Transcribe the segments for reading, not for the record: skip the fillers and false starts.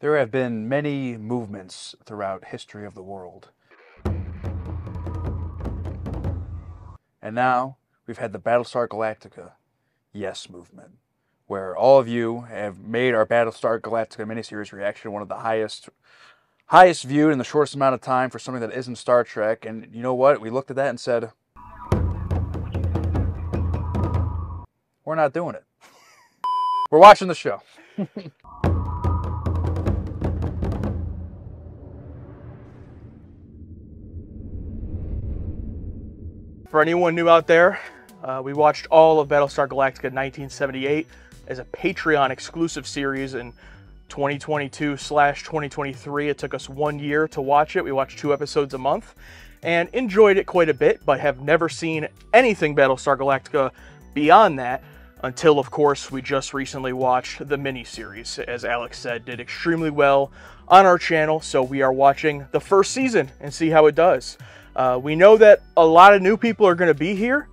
There have been many movements throughout history of the world. And now we've had the Battlestar Galactica Yes movement, where all of you have made our Battlestar Galactica miniseries reaction one of the highest viewed in the shortest amount of time for something that isn't Star Trek. And you know what? We looked at that and said, we're not doing it. We're watching the show. For anyone new out there, we watched all of Battlestar Galactica 1978 as a Patreon exclusive series in 2022/2023. It took us 1 year to watch it. We watched 2 episodes a month and enjoyed it quite a bit, but have never seen anything Battlestar Galactica beyond that until, of course, we just recently watched the miniseries. As Alex said, did extremely well on our channel, so we are watching the first season and see how it does. We know that a lot of new people are going to be here,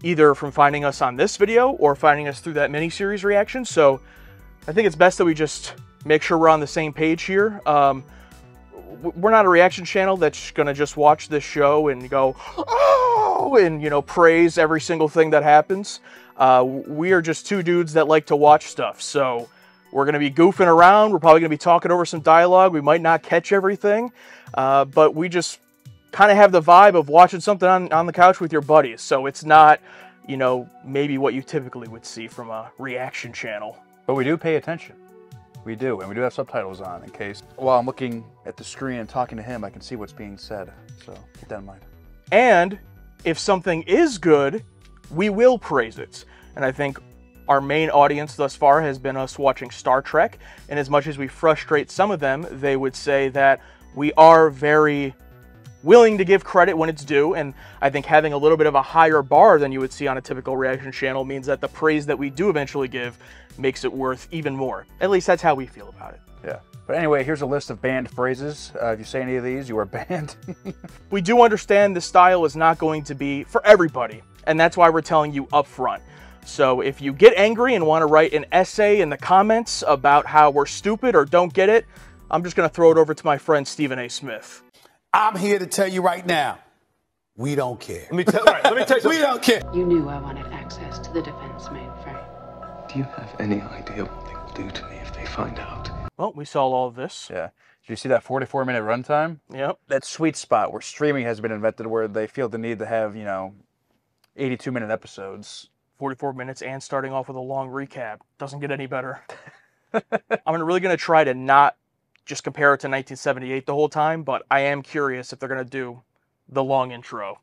either from finding us on this video or finding us through that miniseries reaction, so I think it's best that we just make sure we're on the same page here. We're not a reaction channel that's going to just watch this show and go, oh, and, you know, praise every single thing that happens. We are just 2 dudes that like to watch stuff, so we're going to be goofing around. We're probably going to be talking over some dialogue. We might not catch everything, but we just kind of have the vibe of watching something on the couch with your buddies. So it's not, you know, maybe what you typically would see from a reaction channel. But we do pay attention. We do, and we do have subtitles on in case while I'm looking at the screen and talking to him, I can see what's being said. So keep that in mind. And if something is good, we will praise it. And I think our main audience thus far has been us watching Star Trek. And as much as we frustrate some of them, they would say that we are very willing to give credit when it's due, and I think having a little bit of a higher bar than you would see on a typical reaction channel means that the praise that we do eventually give makes it worth even more. At least that's how we feel about it. Yeah. But anyway, here's a list of banned phrases. If you say any of these, you are banned. We do understand this style is not going to be for everybody, and that's why we're telling you up front. So if you get angry and want to write an essay in the comments about how we're stupid or don't get it, I'm just going to throw it over to my friend Stephen A. Smith. I'm here to tell you right now, we don't care. Let me tell you We don't care. You knew I wanted access to the defense mainframe. Do you have any idea what they will do to me if they find out? Well, we saw all of this. Yeah. Did you see that 44-minute runtime? Yep. That sweet spot where streaming has been invented where they feel the need to have, you know, 82-minute episodes. 44 minutes and starting off with a long recap. Doesn't get any better. I'm really going to try to not just compare it to 1978 the whole time, but I am curious if they're going to do the long intro.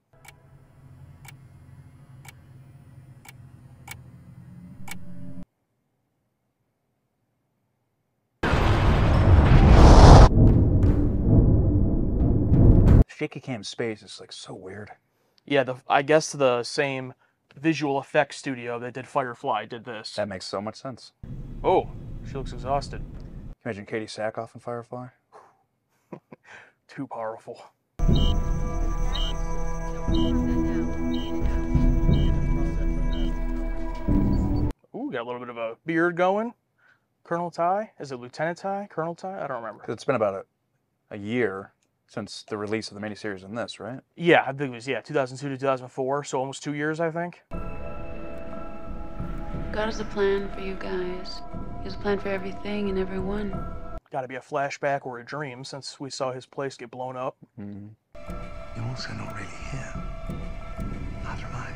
Shaky cam space is like so weird. Yeah, I guess the same visual effects studio that did Firefly did this. That makes so much sense. Oh, she looks exhausted. Imagine Katie Sackhoff in Firefly. Too powerful. Ooh, got a little bit of a beard going. Colonel Ty? Is it Lieutenant Ty? Colonel Ty? I don't remember. It's been about a year since the release of the miniseries in this, right? Yeah, I think it was, 2002 to 2004, so almost 2 years, I think. God has a plan for you guys. He has a plan for everything and everyone. Got to be a flashback or a dream since we saw his place get blown up. You're also not really here. Neither am I.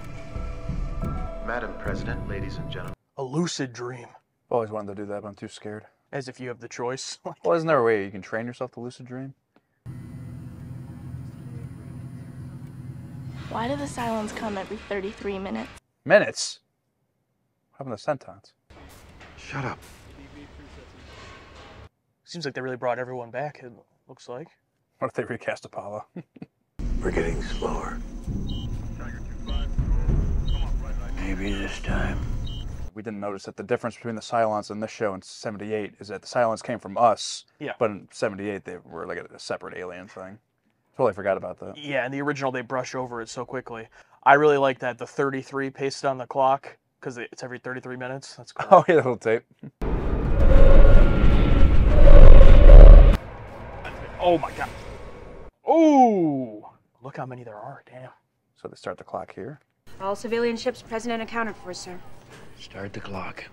Madam President, ladies and gentlemen. A lucid dream. I've always wanted to do that, but I'm too scared. As if you have the choice. Well, isn't there a way you can train yourself to lucid dream? Why do the silence come every 33 minutes? Minutes? What happened to sentence? Shut up. Seems like they really brought everyone back, it looks like. What if they recast Apollo? We're getting slower. Maybe this time. We didn't notice that the difference between the Cylons in this show and 78 is that the Cylons came from us. Yeah. But in 78, they were like a separate alien thing. Totally forgot about that. Yeah, in the original, they brush over it so quickly. I really like that, the 33 pasted on the clock, because it's every 33 minutes. That's cool. Oh, yeah, the little tape. Oh my god. Oh, look how many there are. Damn. So they start the clock here. All civilian ships present and accounted for, sir. Start the clock.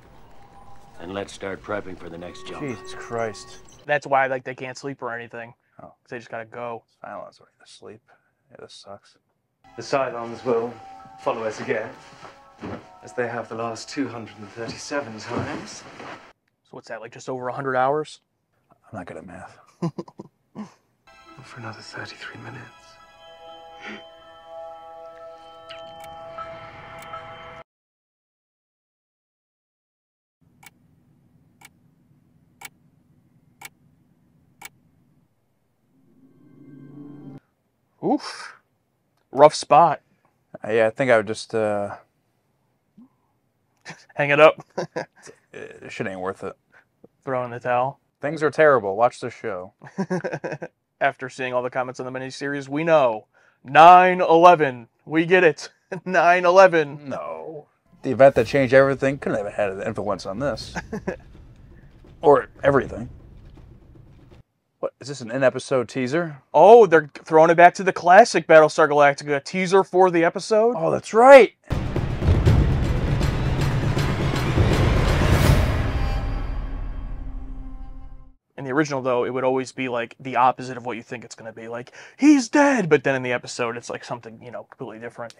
And let's start prepping for the next jump. Jesus Christ. That's why like they can't sleep or anything. Oh. 'Cause they just gotta go. Silence or to sleep. Yeah, this sucks. The Cylons will follow us again, as they have the last 237 times. So what's that, like just over 100 hours? I'm not good at math. For another 33 minutes. Oof. Rough spot. Yeah, I think I would just, Hang it up. shit ain't worth it. Throw in the towel. Things are terrible. Watch this show. After seeing all the comments on the miniseries, we know 9/11. We get it. 9/11. No. The event that changed everything couldn't have had an influence on this. Or everything. What, is this an in-episode teaser? Oh, they're throwing it back to the classic Battlestar Galactica teaser for the episode. Oh, that's right. In the original, though, it would always be like the opposite of what you think it's going to be. Like, he's dead! But then in the episode, it's like something, you know, completely different.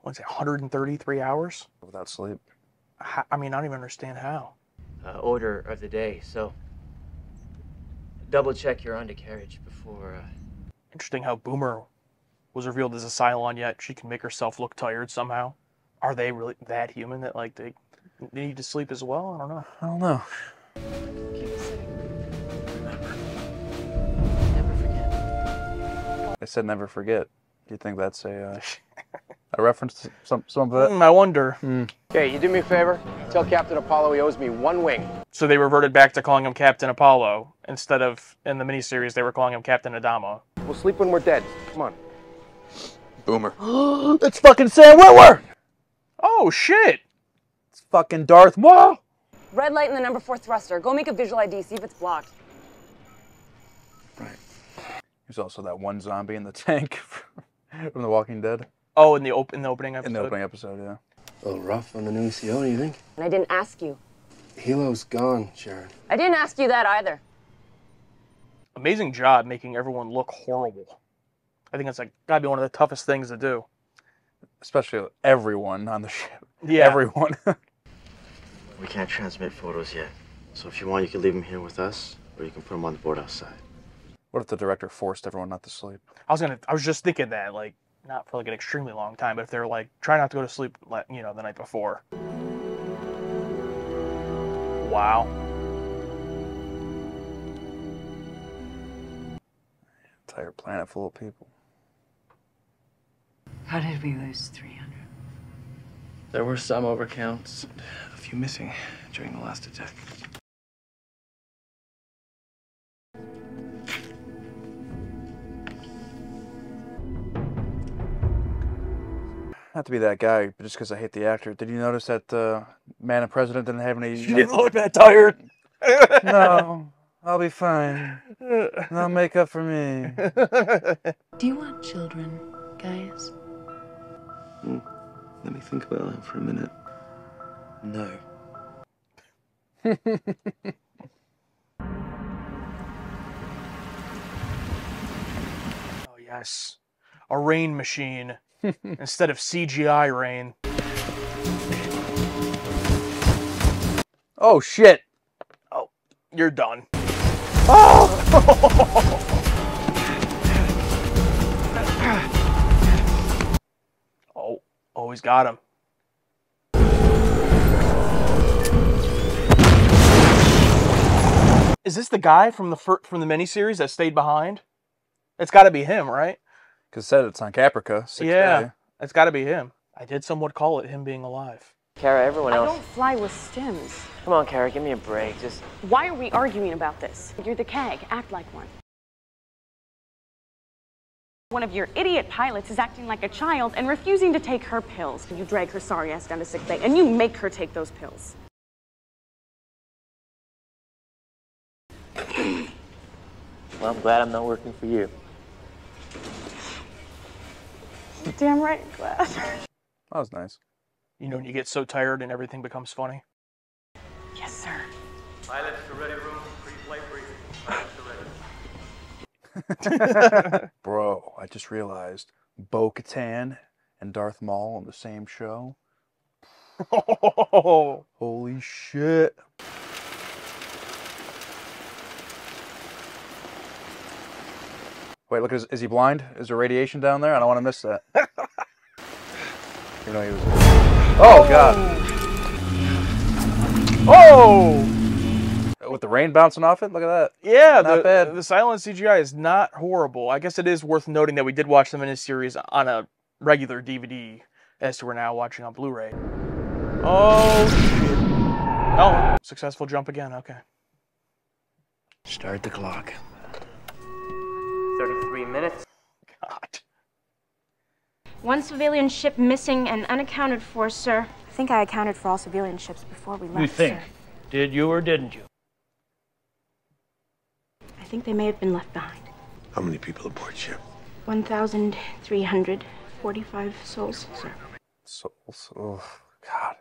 What's it, 133 hours? Without sleep. I mean, I don't even understand how. Order of the day, so double check your undercarriage before. Interesting how Boomer was revealed as a Cylon, yet she can make herself look tired somehow. Are they really that human that, like, they need to sleep as well? I don't know. I don't know. Never forget. They said never forget. Do you think that's a reference to some of it? I wonder. Okay, you do me a favor. Tell Captain Apollo he owes me one wing. So they reverted back to calling him Captain Apollo instead of, in the miniseries, they were calling him Captain Adama. We'll sleep when we're dead. Come on. Boomer. That's fucking Sam Witwer! Oh, shit! It's fucking Darth Maul! Red light in the number 4 thruster. Go make a visual ID, see if it's blocked. Right. There's also that one zombie in the tank from The Walking Dead. Oh, in the opening episode? In the opening episode, yeah. A little rough on the new CO, do you think? And I didn't ask you. Helo's gone, Sharon. I didn't ask you that either. Amazing job making everyone look horrible. I think it's like gotta be one of the toughest things to do. Especially everyone on the ship. Yeah. Everyone. We can't transmit photos yet. So if you want, you can leave them here with us, or you can put them on the board outside. What if the director forced everyone not to sleep? I was just thinking that, like, not for like an extremely long time, but if they're like, try not to go to sleep, you know, the night before. Wow. Entire planet full of people. How did we lose 300? There were some overcounts, and a few missing during the last attack. Not to be that guy, but just because I hate the actor. Did you notice that Man and President didn't have any... You didn't look that tired. No, I'll be fine. No makeup for me. Do you want children, guys? Let me think about that for a minute. No. Oh, yes. A rain machine instead of CGI rain. Oh, shit. Oh, you're done. Oh! Oh, he's got him. Is this the guy from the miniseries that stayed behind? It's got to be him, right? Because it said it's on Caprica. 6th Yeah, day. it's got to be him. I did somewhat call it him being alive. Kara, everyone else. I don't fly with stims. Come on, Kara, give me a break. Just. Why are we arguing about this? You're the CAG. Act like one. One of your idiot pilots is acting like a child and refusing to take her pills. You drag her sorry ass down to sick bay and you make her take those pills. Well, I'm glad I'm not working for you. Damn right, glad. That was nice. You know, when you get so tired and everything becomes funny. Yes, sir. Pilots to ready room, pre-flight briefing. Pilots to ready. Bro, I just realized Bo-Katan and Darth Maul on the same show. Oh, holy shit. Wait, look, is he blind? Is there radiation down there? I don't want to miss that. Even though he was... Oh, God. Oh! With the rain bouncing off it? Look at that. Yeah, not bad. The silent CGI is not horrible. I guess it is worth noting that we did watch the miniseries on a regular DVD, as to we're now watching on Blu-ray. Oh, shit. Oh, successful jump again, okay. Start the clock. 33 minutes. God. One civilian ship missing and unaccounted for, sir. I think I accounted for all civilian ships before we left, You think? sir. Did you or didn't you? I think they may have been left behind. How many people aboard ship? 1,345 souls, sir. Souls. Oh, God.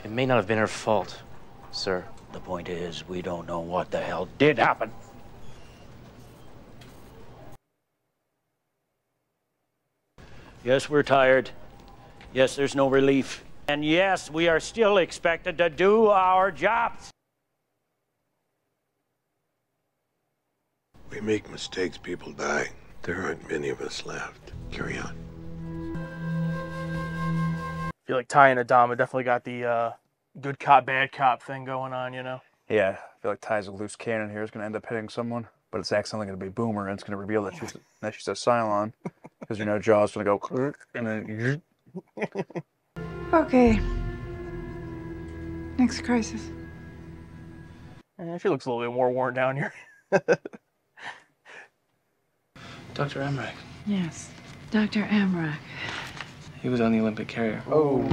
It may not have been her fault, sir. The point is, we don't know what the hell did happen. Yes, we're tired. Yes, there's no relief. And yes, we are still expected to do our jobs. We make mistakes, people die. There aren't many of us left. Carry on. I feel like Ty and Adama definitely got the good cop, bad cop thing going on, you know? Yeah, I feel like Ty's a loose cannon here. Is going to end up hitting someone. But it's accidentally going to be Boomer, and it's going to reveal that she's a Cylon. Because, you know, Jaw's going to go... And then... Okay. Next crisis. She looks a little bit more worn down here. Dr. Amrak. Yes, Dr. Amrak. He was on the Olympic carrier. Oh.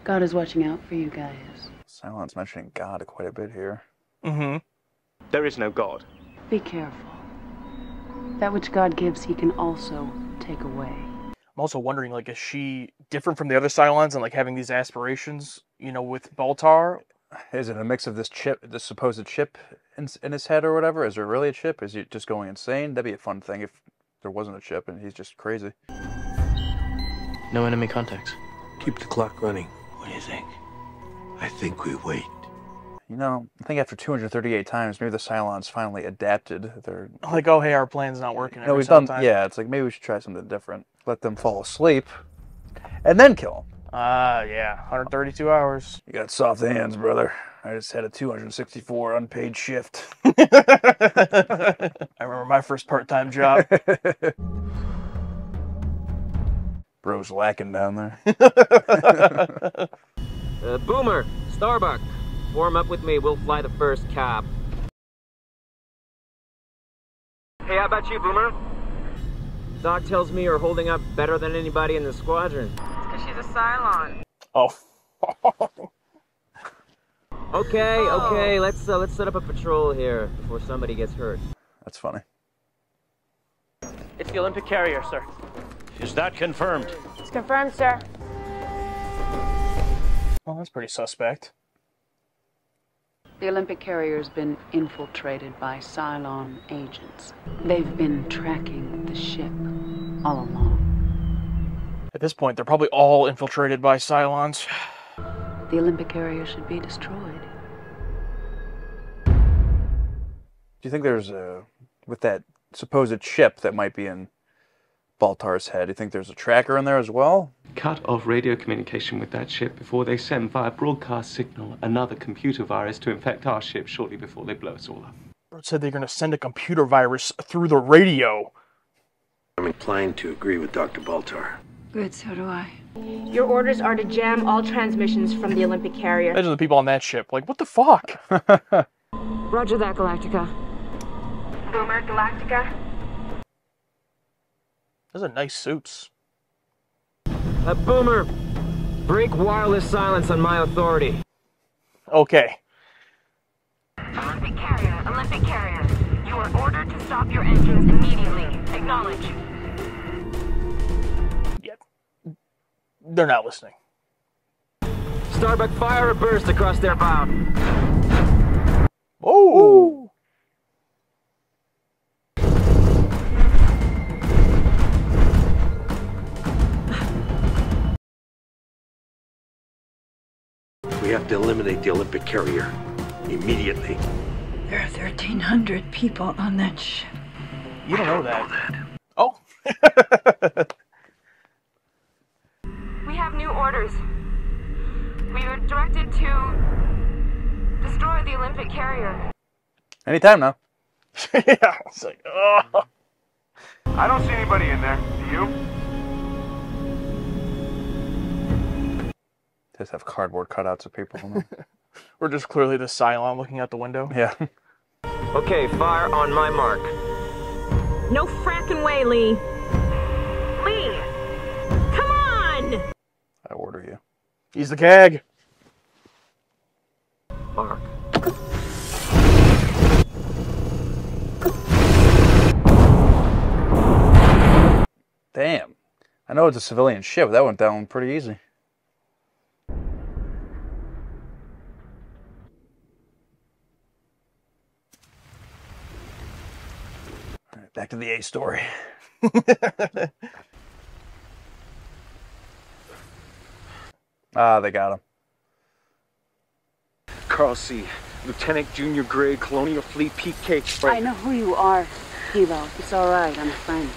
God is watching out for you guys. Cylon's mentioning God quite a bit here. Mm-hmm. There is no God. Be careful. That which God gives, he can also take away. I'm also wondering, like, is she different from the other Cylons and, like, having these aspirations, you know, with Baltar? Is it a mix of this chip, this supposed chip in his head or whatever? Is there really a chip? Is he just going insane? That'd be a fun thing if there wasn't a chip and he's just crazy. No enemy contacts. Keep the clock running. What do you think? I think we wait. You know, I think after 238 times, maybe the Cylons finally adapted. They're like, oh, hey, our plan's not working. No, we've done. Yeah, it's like maybe we should try something different. Let them fall asleep, and then kill them. Yeah, 132 hours. You got soft hands, brother. I just had a 264 unpaid shift. I remember my first part-time job. Bro's lacking down there. Boomer, Starbuck, warm up with me. We'll fly the first cab. Hey, how about you, Boomer? Doc tells me you're holding up better than anybody in the squadron. It's because she's a Cylon. Oh. Okay, let's set up a patrol here before somebody gets hurt. That's funny. It's the Olympic carrier, sir. Is that confirmed? It's confirmed, sir. Well, that's pretty suspect. The Olympic carrier's been infiltrated by Cylon agents. They've been tracking the ship all along. At this point, they're probably all infiltrated by Cylons. The Olympic carrier should be destroyed. Do you think there's with that supposed chip that might be in Baltar's head, do you think there's a tracker in there as well? Cut off radio communication with that ship before they send via broadcast signal another computer virus to infect our ship shortly before they blow us all up. Bro said they're going to send a computer virus through the radio. I'm inclined to agree with Dr. Baltar. Good, so do I. Your orders are to jam all transmissions from the Olympic carrier. Imagine the people on that ship. Like, what the fuck? Roger that, Galactica. Boomer, Galactica. Those are nice suits. Boomer, break wireless silence on my authority. Okay. Olympic carrier. You are ordered to stop your engines immediately. Acknowledge. Yep. They're not listening. Starbuck, fire a burst across their bow. Oh! We have to eliminate the Olympic carrier. Immediately. There are 1,300 people on that ship. You don't know that. Oh. We have new orders. We are directed to destroy the Olympic carrier. Anytime now. Yeah, it's like, oh. I don't see anybody in there. Do you? Just have cardboard cutouts of people. Or just clearly the Cylon looking out the window. Yeah. Okay, fire on my mark. No frackin' way, Lee. Lee! Come on! I order you. He's the CAG. Mark. Damn. I know it's a civilian ship, but that went down pretty easy. All right, back to the A story. Ah, they got him. Carl C. Lieutenant Junior Grade Colonial Fleet PK. I know who you are, Hero. It's all right. I'm a friend.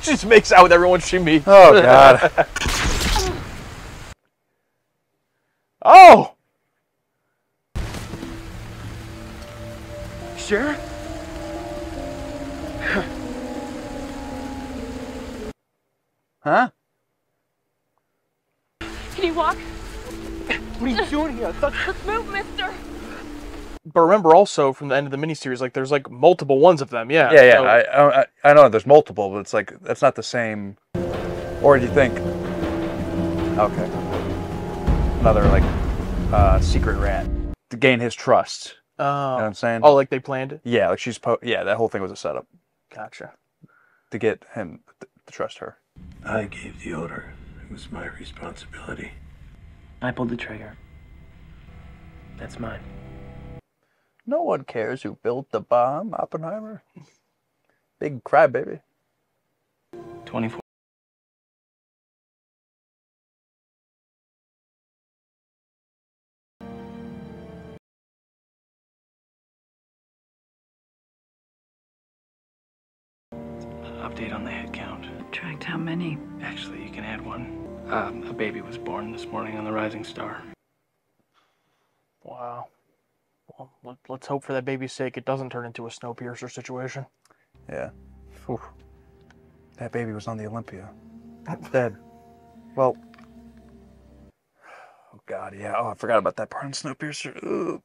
She just makes out with everyone she meets. Oh, God. Oh! Sheriff? Huh? Can you walk? What are you doing here? Let's move, mister. But remember also from the end of the miniseries, like there's like multiple ones of them. Yeah. Yeah. So, I know there's multiple, but it's like that's not the same. Or do you think? Okay. Another like secret rat to gain his trust. You know what I'm saying? Oh, like they planned it? Yeah, like yeah, that whole thing was a setup. Gotcha. To get him to trust her. I gave the order. It was my responsibility. I pulled the trigger. That's mine. No one cares who built the bomb, Oppenheimer. Big crybaby. 24. Update on the head count. Tracked how many? Actually, you can add one. A baby was born this morning on the Rising Star. Wow. Well, let's hope for that baby's sake it doesn't turn into a Snowpiercer situation. Yeah. Whew. That baby was on the Olympia. Dead. Well. Oh, God, yeah. Oh, I forgot about that part in Snowpiercer. Ugh.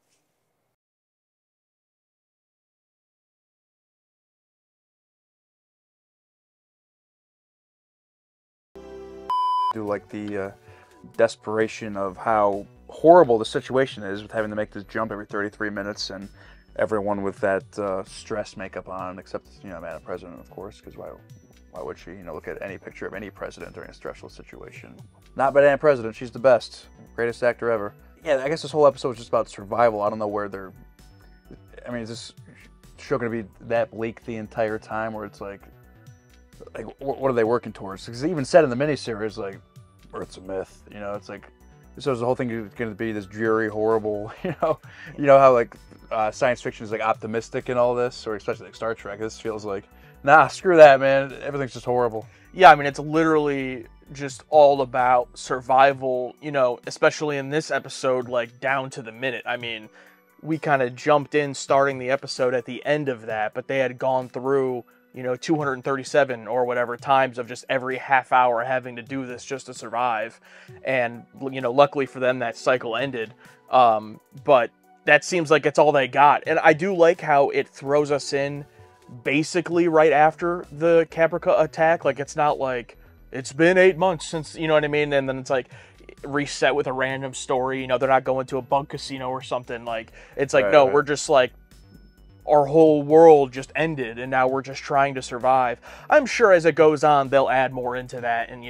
Do like the desperation of how horrible the situation is with having to make this jump every 33 minutes and everyone with that stress makeup on, except, you know, Madam President, of course, because why would she? You know, look at any picture of any president during a stressful situation. Not Madam President, she's the best, greatest actor ever. Yeah, I guess this whole episode is just about survival. I don't know where they're, I mean, is this show going to be that bleak the entire time where it's like what are they working towards? Because they even said in the miniseries, like, Earth's a myth, you know, it's like, so the whole thing is going to be this dreary, horrible, you know how like science fiction is like optimistic and all this, or especially like Star Trek, this feels like, nah, screw that, man, everything's just horrible. Yeah, I mean, it's literally just all about survival, you know, especially in this episode, like down to the minute. I mean, we kind of jumped in starting the episode at the end of that, but they had gone through, you know, 237 or whatever times of just every half hour having to do this just to survive. And, you know, luckily for them, that cycle ended. But that seems like it's all they got. And I do like how it throws us in basically right after the Caprica attack. Like, it's not like, it's been 8 months since, you know what I mean? And then it's like, reset with a random story. You know, they're not going to a bug casino or something. Like, it's like, Right, no, right. we're just like, our whole world just ended, and now we're just trying to survive. I'm sure as it goes on, they'll add more into that, and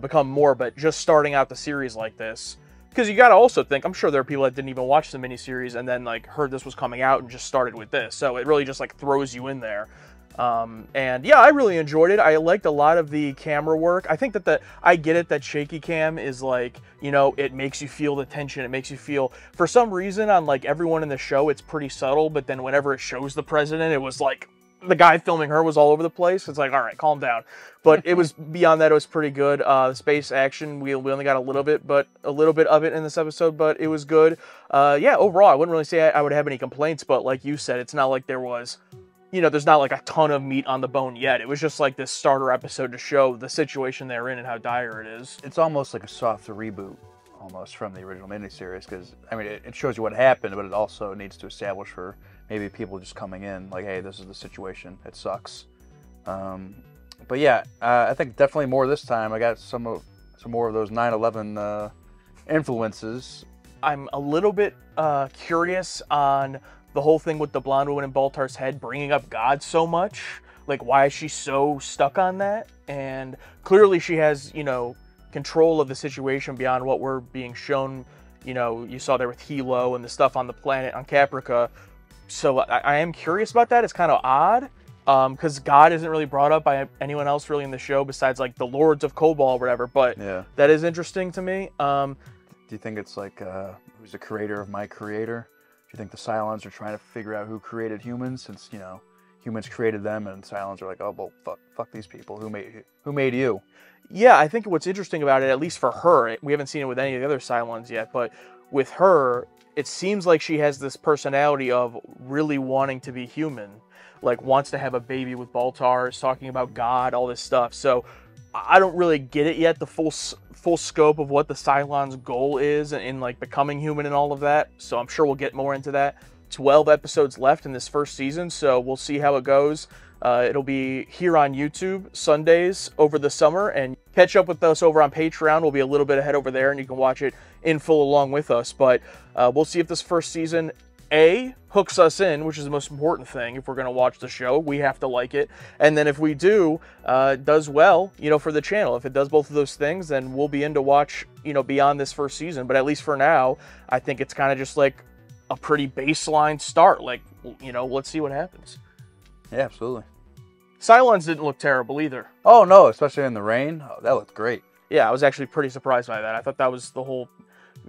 become more. But just starting out the series like this, because you got to also think, I'm sure there are people that didn't even watch the miniseries and then like heard this was coming out and just started with this. So it really just like throws you in there. And yeah, I really enjoyed it. I liked a lot of the camera work. I think that I get it that shaky cam is like, it makes you feel the tension. It makes you feel, for some reason, on like everyone in the show, it's pretty subtle. But then whenever it shows the president, it was like the guy filming her was all over the place. It's like, all right, calm down. But it was beyond that, it was pretty good. The space action, we only got a little bit of it in this episode, but it was good. Yeah, overall, I wouldn't really say I would have any complaints. But like you said, it's not like there was. There's not like a ton of meat on the bone yet. It was just like this starter episode to show the situation they're in and how dire it is. It's almost like a soft reboot, almost, from the original miniseries, because, I mean, it shows you what happened, but it also needs to establish for maybe people just coming in, like, hey, this is the situation. It sucks. But yeah, I think definitely more this time. I got some more of those 9/11 influences. I'm a little bit curious on the whole thing with the blonde woman in Baltar's head bringing up God so much. Like, why is she so stuck on that? And clearly she has, control of the situation beyond what we're being shown. You saw there with Hilo and the stuff on the planet on Caprica. So I am curious about that. It's kind of odd, because God isn't really brought up by anyone else really in the show besides like the Lords of Kobol or whatever. But yeah, that is interesting to me. Do you think it's like, who's the creator of my creator? Do you think the Cylons are trying to figure out who created humans, since, humans created them, and Cylons are like, oh, well, fuck these people. Who made you? Yeah, I think what's interesting about it, at least for her, we haven't seen it with any of the other Cylons yet, but with her, it seems like she has this personality of really wanting to be human, like wants to have a baby with Baltar, is talking about God, all this stuff. So I don't really get it yet, the full scope of what the Cylons' goal is in like becoming human and all of that. So I'm sure we'll get more into that. 12 episodes left in this first season, so we'll see how it goes. It'll be here on YouTube Sundays over the summer, and catch up with us over on Patreon. We'll be a little bit ahead over there, and you can watch it in full along with us. But we'll see if this first season hooks us in, which is the most important thing. If we're going to watch the show, we have to like it. And then if we do, does well, for the channel. If it does both of those things, then we'll be in to watch, beyond this first season. But at least for now, I think it's kind of just like a pretty baseline start. Like, let's see what happens. Yeah, absolutely. Cylons didn't look terrible either. Oh, no, especially in the rain. Oh, that looked great. Yeah, I was actually pretty surprised by that. I thought that was the whole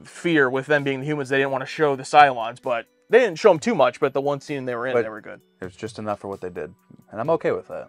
fear with them being the humans. They didn't want to show the Cylons, but they didn't show them too much, but the one scene they were in, they were good. It was just enough for what they did, and I'm okay with that.